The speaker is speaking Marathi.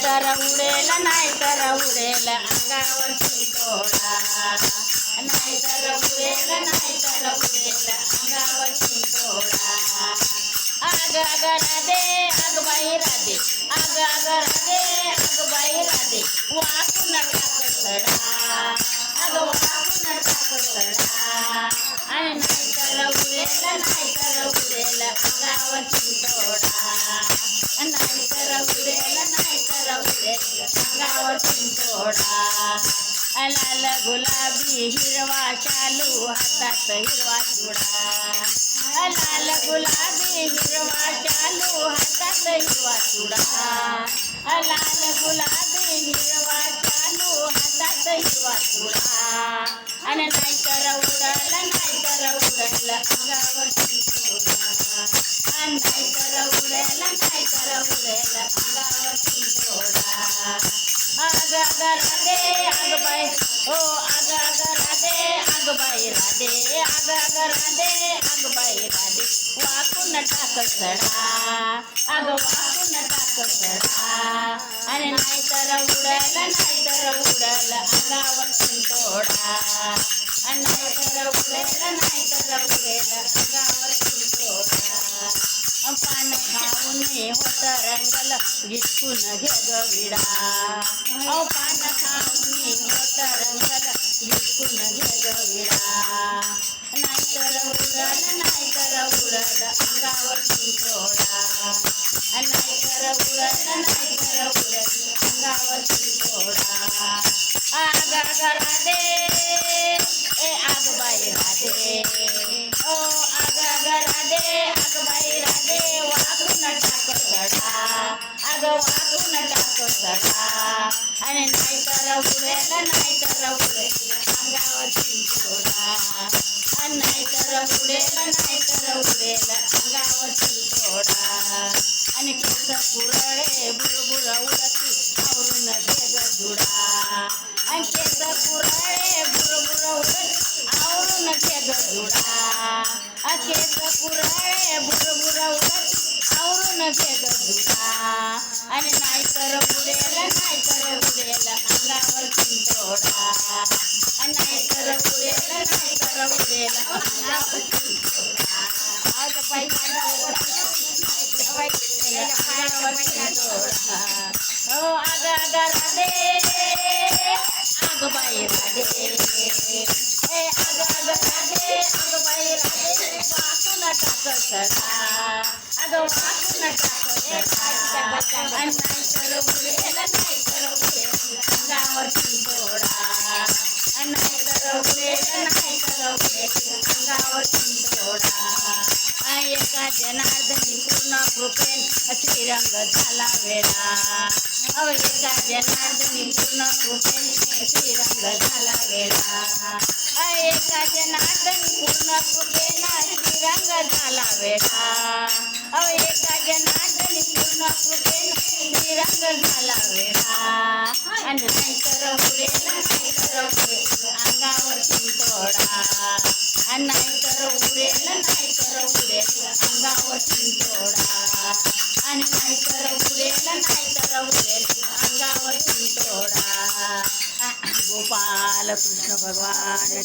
तर उडेल नाही तर उडेल अंगावर चिंचोडा नाही तर उडेल नाही तर उडेल अंगावर चिंचोडा आग आग राधे आग बाई राधे आग आग राधे आग बाई राधे वाकून टाक सडा आग वाकून टाक सडा आणि नाही तर उडेल नाही तर उडेल अंगावर चिंचोडा नाही तर उडेल नाही तर उडेल अंगावर चिंचोडा लाल गुलाबी हिरवा शालू हातात हिरवा चुडा लाल गुलाबी हिरवा शालू हातात हिरवा चुडा लाल गुलाबी हिरवा शालू हातात हिरवा चुडा आणि नाही तर उडल नाही तर उडल अंगावर चिंचोडा नाही तर उडेल नाही तर उडेल अंगावर चिंचोडा आग आग राधे आग बाई हो आग आग राधे आग बाई राधे आग आग राधे आग बाई राधे वाकून टाक सडा आग वाकून टाक सडा आणि नाही तर उडल नाही तर उडल अंगावर चिंचोडा नाही तर उडेल नाही तर उडेल अंगावर चिंचोडा पान खाऊन होत रंगल गिटकून घे ग विडा पान खाऊन होत रंगल गिटकून घे ग विडा नाही तर उडल नाही तर उडल अंगावर चिंचोडा नाही तर उडल नाही तर उडल अंगावर चिंचोडा आग आग राधे ए आग बाई राधे ओ आग आग राधे आग बाई राधे वाकून टाक सडा आग वाकून टाक सडा आणि नाही तर उडेल नाही तर उडेल अंगावर चिंचोडा नाही तर उडेल नाही तर उडेल अंगावर चिंचोडा आणि केस कुरळे बुरबुर उडती आवरून घे ग जुडा आणि केस कुरळे बुरबुर उडती आवरून घे ग जुडा केस कुरळे बुरबुर उडती आवरून घे ग जुडा आणि नाही तर उडेल नाही तर उडेल अंगावर चिंचोडा नाही तर उडेल नाही तर उडेल अंगावर चिंचोडा हो आग आग राधे आग बाई राधे ए आग आग राधे आग बाई राधे वाकून टाक सडा आग वाकून टाक सडा आणि नाही तर उडेल नाही तर उडेल अंगावर चिंचोडा नाही तर उडेल नाही तर उडेल अंगावर चिंचोडा एका जनार्दनी पूर्ण कृपेन श्रीरंग झाला वेळा एका जनार्दनी पूर्ण कृपेन श्रीरंग झाला वेळा एका जनार्दनी पूर्ण कृपेन श्रीरंग झाला वेळा एका जनार्दनी पूर्ण कृपेन श्रीरंग झाला वेळा आणि नाही तर उडेल नाही तर उडेल अंगावर चिंचोडा नाही तर उडेल नाही तर उडेल अंगावर चिंचोडा आणि नाही तर उडेल नाही तर उडेल अंगावर चिंचोडा गोपाल कृष्ण भगवान